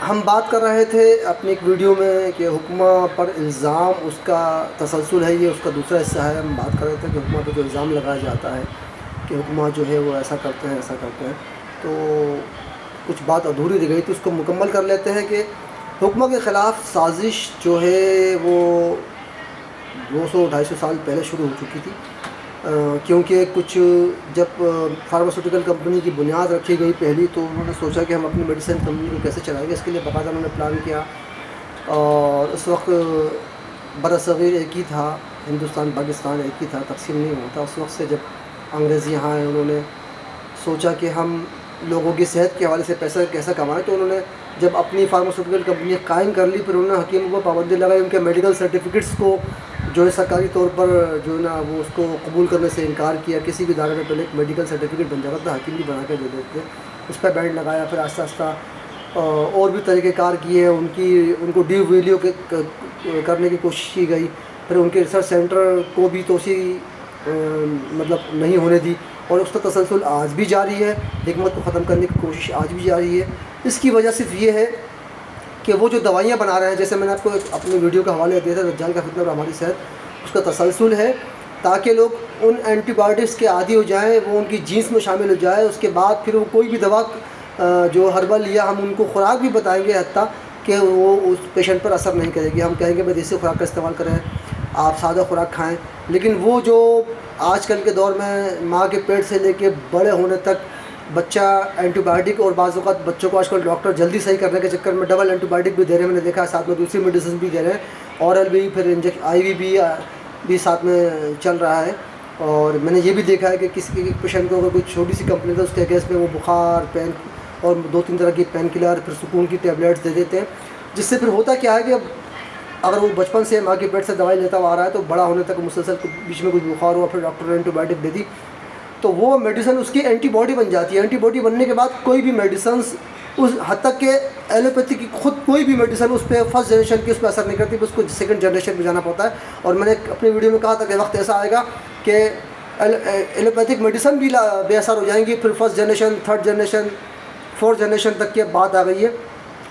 ہم بات کر رہے تھے اپنی ایک ویڈیو میں کہ حکمہ پر الزام اس کا تسلسل ہے، یہ اس کا دوسرا حصہ ہے۔ ہم بات کر رہے تھے کہ حکمہ پہ جو الزام لگایا جاتا ہے کہ حکمہ جو ہے وہ ایسا کرتے ہیں ایسا کرتے ہیں، تو کچھ بات ادھوری رہ گئی تھی، اس کو مکمل کر لیتے ہیں کہ حکمہ کے خلاف سازش جو ہے وہ 200-250 سال پہلے شروع ہو چکی تھی، کیونکہ کچھ جب فارماسیوٹیکل کمپنی کی بنیاد رکھی گئی پہلی، تو انہوں نے سوچا کہ ہم اپنی میڈیسن کمپنی کو کیسے چلائیں گے، اس کے لیے باقاعدہ انہوں نے پلان کیا۔ اور اس وقت برصغیر ایک ہی تھا، ہندوستان پاکستان ایک ہی تھا، تقسیم نہیں ہوتا۔ اس وقت سے جب انگریز یہاں آئے، انہوں نے سوچا کہ ہم لوگوں کی صحت کے حوالے سے پیسہ کیسا کمائیں، تو انہوں نے جب اپنی فارماسیوٹیکل کمپنی قائم کر لی، پھر انہوں نے حکیموں کو پابندی لگائی، ان کے میڈیکل سرٹیفکیٹس کو جو ہے سرکاری طور پر جو ہے نا وہ اس کو قبول کرنے سے انکار کیا۔ کسی بھی ادارے میں پہلے ایک میڈیکل سرٹیفکیٹ بن جاتا تھا، حکیم بھی بنا کے دے دیتے، اس پہ بینڈ لگایا۔ پھر آہستہ آہستہ اور بھی طریقہ کار کیے، ان کو ڈی ویلیو کرنے کی کوشش کی گئی۔ پھر ان کے ریسرچ سینٹر کو بھی توسیع مطلب نہیں ہونے دی، اور اس کا تسلسل آج بھی جاری ہے۔ حکمت کو ختم کرنے کی کوشش آج بھی جاری ہے۔ اس کی وجہ صرف یہ ہے کہ وہ جو دوائیاں بنا رہے ہیں، جیسے میں نے آپ کو اپنی ویڈیو کا حوالہ دیا تھا دجال کا فتنہ اور ہماری صحت، اس کا تسلسل ہے تاکہ لوگ ان اینٹی بایوٹکس کے عادی ہو جائیں، وہ ان کی جینس میں شامل ہو جائے۔ اس کے بعد پھر وہ کوئی بھی دوا جو ہربل یا ہم ان کو خوراک بھی بتائیں گے، حتیٰ کہ وہ اس پیشنٹ پر اثر نہیں کرے گی۔ ہم کہیں گے بھائی دیسی خوراک کا استعمال کریں، آپ سادہ خوراک کھائیں، لیکن وہ جو آج کل کے دور میں ماں کے پیٹ سے لے کے بڑے ہونے تک بچہ اینٹی بایوٹک، اور بعض اوقات بچوں کو آج کل ڈاکٹر جلدی صحیح کرنے کے چکر میں ڈبل اینٹی بایوٹک بھی دے رہے ہیں، میں نے دیکھا ہے، ساتھ میں دوسری میڈیسن بھی دے رہے ہیں، اورل بھی، پھر آئی وی بھی ساتھ میں چل رہا ہے۔ اور میں نے یہ بھی دیکھا ہے کہ کسی پیشنٹ کو اگر کوئی چھوٹی سی کمپلینٹ ہے، اس کے اگینسٹ میں وہ بخار، پین اور 2-3 طرح کی پین کلر، پھر سکون کی ٹیبلیٹس دے دیتے ہیں، جس سے پھر ہوتا کیا ہے کہ اگر وہ بچپن سے ماں کے پیٹ سے دوائی لیتا ہوا آ رہا ہے، تو بڑا ہونے تک مسلسل بیچ میں کچھ بخار ہوا، پھر ڈاکٹر نے اینٹی بایوٹک دے دی، تو وہ میڈیسن اس کی اینٹی باڈی بن جاتی ہے۔ اینٹی باڈی بننے کے بعد کوئی بھی میڈیسنس اس حد تک کہ ایلوپیتھی کی خود کوئی بھی میڈیسن اس پہ فرسٹ جنریشن کی اس پہ اثر نہیں کرتی، اس کو سیکنڈ جنریشن پہ جانا پڑتا ہے۔ اور میں نے اپنی ویڈیو میں کہا تھا کہ وقت ایسا آئے گا کہ ایلوپیتھک میڈیسن بھی بے اثر ہو جائیں گی، پھر first generation, third generation, fourth generation تک کی بات آ گئی ہے۔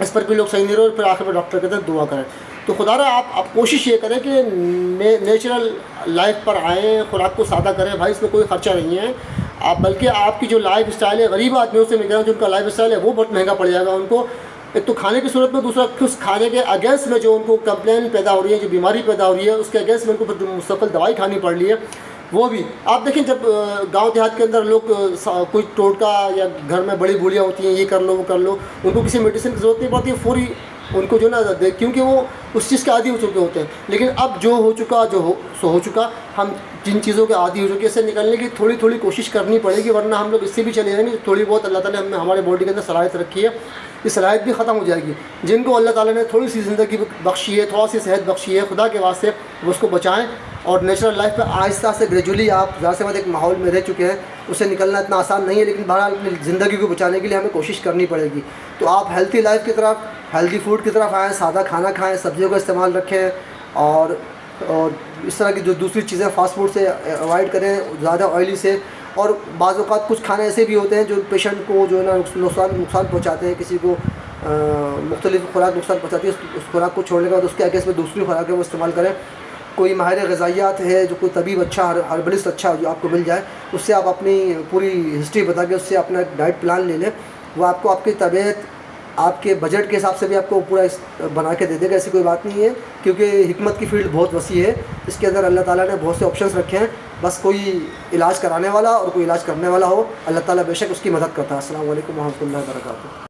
اس پر بھی لوگ صحیح نہیں رہے، اور پھر آخر میں ڈاکٹر کہتے ہیں دعا کریں۔ تو خدا را آپ کوشش یہ کریں کہ نیچرل لائف پر آئیں، خوراک کو سادہ کریں، بھائی اس میں کوئی خرچہ نہیں ہے، آپ بلکہ آپ کی جو لائف اسٹائل ہے، غریب آدمیوں سے میں کہہ رہا ہوں جن کا لائف اسٹائل ہے وہ بہت مہنگا پڑ جائے گا ان کو، ایک تو کھانے کی صورت میں، دوسرا اس کھانے کے اگینسٹ میں جو ان کو کمپلین پیدا ہو رہی ہے، جو بیماری پیدا ہو رہی ہے، اس کے اگینسٹ میں ان کو پھر مستقل دوائی کھانی پڑ رہی ہے۔ وہ بھی آپ دیکھیں، جب گاؤں دیہات کے اندر لوگ کوئی ٹوٹکا یا گھر میں بڑی بوڑھیاں ہوتی ہیں، یہ کر لو وہ کر لو، ان کو کسی میڈیسن کی ضرورت نہیں پڑتی ہے، فوری ان کو جو نا کیونکہ وہ اس چیز کے عادی ہو چکے ہوتے ہیں۔ لیکن اب جو ہو چکا سو ہو چکا، ہم جن چیزوں کے عادی ہو چکے، اس سے نکلنے کی تھوڑی تھوڑی کوشش کرنی پڑے گی، ورنہ ہم لوگ اس سے بھی چلے جائیں گے۔ تھوڑی بہت اللہ تعالیٰ نے ہمارے باڈی کے اندر صلاحیت رکھی ہے، یہ صلاحیت بھی ختم ہو جائے گی۔ جن کو اللہ تعالیٰ نے تھوڑی سی زندگی بخشی ہے، تھوڑا سی صحت بخشی ہے، خدا کے واسطے وہ اس کو بچائیں، اور نیچرل لائف پہ آہستہ سے گریجولی آپ ظاہر سی بات ایک ماحول میں رہ چکے ہیں، اس سے نکلنا اتنا آسان نہیں ہے، لیکن بہرحال اپنی زندگی کو بچانے کے لیے ہمیں کوشش کرنی پڑے گی۔ تو آپ ہیلتھی لائف کی طرف، ہیلتھی فوڈ کی طرف آئیں، سادہ کھانا کھائیں، سبزیوں کا استعمال رکھیں، اور اس طرح کی جو دوسری چیزیں فاسٹ فوڈ سے اوائڈ کریں، زیادہ آئلی سے۔ اور بعض اوقات کچھ کھانے ایسے بھی ہوتے ہیں جو پیشنٹ کو جو ہے نا نقصان پہنچاتے ہیں، کسی کو مختلف خوراک نقصان پہنچاتی ہے، اس خوراک کو چھوڑنے کے بعد اس کے اگینسٹ میں دوسری خوراک ہے وہ استعمال کریں۔ کوئی ماہر غذائیات ہے، جو کوئی طبیب اچھا، ہربلسٹ اچھا جو آپ کو مل جائے، اس سے آپ اپنی پوری ہسٹری بتا کے اس سے اپنا ڈائٹ پلان لے لیں، وہ آپ کو آپ کی طبیعت، آپ کے بجٹ کے حساب سے بھی آپ کو پورا بنا کے دے دے گا، ایسی کوئی بات نہیں ہے، کیونکہ حکمت کی فیلڈ بہت وسیع ہے، اس کے اندر اللہ تعالیٰ نے بہت سے آپشنس رکھے ہیں، بس کوئی علاج کرانے والا اور کوئی علاج کرنے والا ہو، اللہ تعالیٰ بے شک اس کی مدد کرتا ہے۔ السلام علیکم ورحمۃ اللہ وبرکاتہ۔